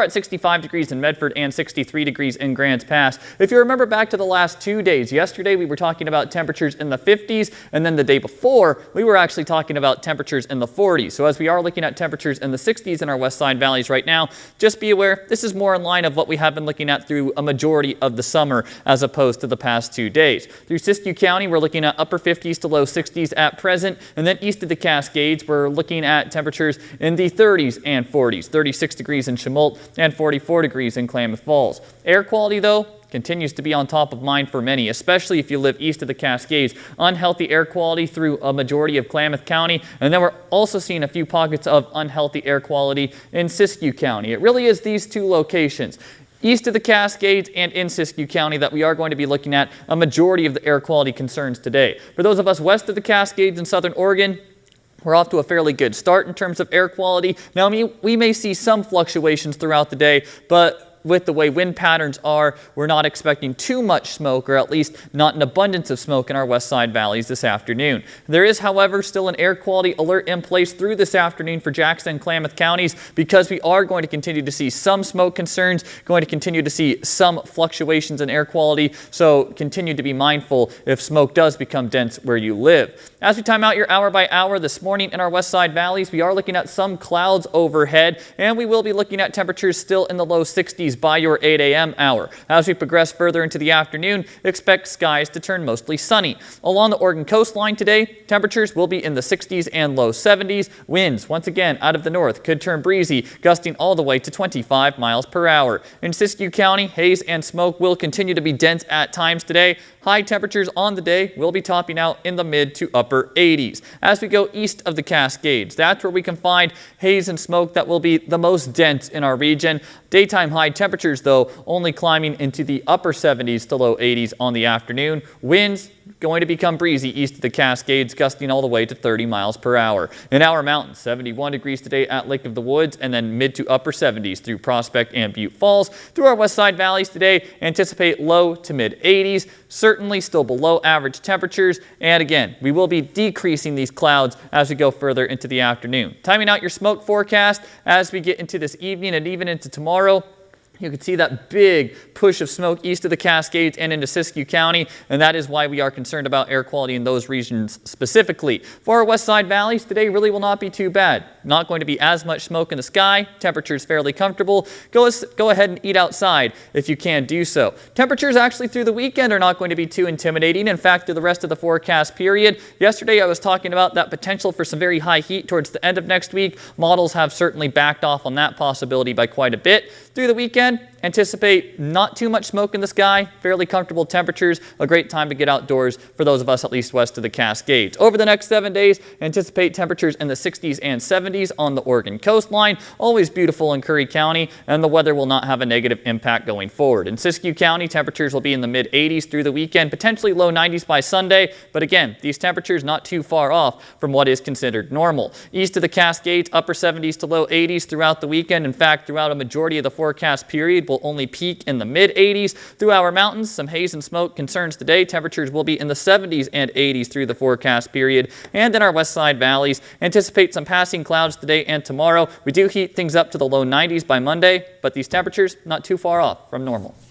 At 65 degrees in Medford and 63 degrees in Grants Pass. If you remember back to the last 2 days, yesterday we were talking about temperatures in the 50s, and then the day before we were actually talking about temperatures in the 40s. So as we are looking at temperatures in the 60s in our west side valleys right now, just be aware this is more in line of what we have been looking at through a majority of the summer as opposed to the past 2 days. Through Siskiyou County, we're looking at upper 50s to low 60s at present, and then east of the Cascades, we're looking at temperatures in the 30s and 40s, 36 degrees in Chemult and 44 degrees in Klamath Falls. Air quality, though, continues to be on top of mind for many, especially if you live east of the Cascades. Unhealthy air quality through a majority of Klamath County, and then we're also seeing a few pockets of unhealthy air quality in Siskiyou County. It really is these two locations, east of the Cascades and in Siskiyou County, that we are going to be looking at a majority of the air quality concerns today. For those of us west of the Cascades in southern Oregon, we're off to a fairly good start in terms of air quality. Now, we may see some fluctuations throughout the day, but with the way wind patterns are, we're not expecting too much smoke, or at least not an abundance of smoke in our west side valleys this afternoon. There is, however, still an air quality alert in place through this afternoon for Jackson and Klamath counties, because we are going to continue to see some smoke concerns, going to continue to see some fluctuations in air quality, so continue to be mindful if smoke does become dense where you live. As we time out your hour by hour this morning in our west side valleys, we are looking at some clouds overhead, and we will be looking at temperatures still in the low 60s by your 8 a.m. hour. As we progress further into the afternoon, expect skies to turn mostly sunny. Along the Oregon coastline today, temperatures will be in the 60s and low 70s. Winds, once again, out of the north could turn breezy, gusting all the way to 25 miles per hour. In Siskiyou County, haze and smoke will continue to be dense at times today. High temperatures on the day will be topping out in the mid to upper 80s. As we go east of the Cascades, that's where we can find haze and smoke that will be the most dense in our region. Daytime high temperatures, though, only climbing into the upper 70s to low 80s on the afternoon. Winds going to become breezy east of the Cascades, gusting all the way to 30 miles per hour. In our mountains, 71 degrees today at Lake of the Woods, and then mid to upper 70s through Prospect and Butte Falls. Through our west side valleys today, anticipate low to mid 80s, certainly still below average temperatures. And again, we will be decreasing these clouds as we go further into the afternoon. Timing out your smoke forecast as we get into this evening and even into tomorrow. You can see that big push of smoke east of the Cascades and into Siskiyou County, and that is why we are concerned about air quality in those regions specifically. For our west side valleys, today really will not be too bad. Not going to be as much smoke in the sky. Temperatures fairly comfortable. Go ahead and eat outside if you can do so. Temperatures actually through the weekend are not going to be too intimidating. In fact, through the rest of the forecast period. Yesterday I was talking about that potential for some very high heat towards the end of next week. Models have certainly backed off on that possibility by quite a bit. Through the weekend, anticipate not too much smoke in the sky, fairly comfortable temperatures, a great time to get outdoors for those of us at least west of the Cascades. Over the next 7 days, anticipate temperatures in the 60s and 70s on the Oregon coastline. Always beautiful in Curry County, and the weather will not have a negative impact going forward. In Siskiyou County, temperatures will be in the mid 80s through the weekend, potentially low 90s by Sunday, but again, these temperatures not too far off from what is considered normal. East of the Cascades, upper 70s to low 80s throughout the weekend. In fact, throughout a majority of the forecast period, will only peak in the mid 80s. Through our mountains, some haze and smoke concerns today. Temperatures will be in the 70s and 80s through the forecast period. And in our west side valleys, anticipate some passing clouds today and tomorrow. We do heat things up to the low 90s by Monday, but these temperatures not too far off from normal.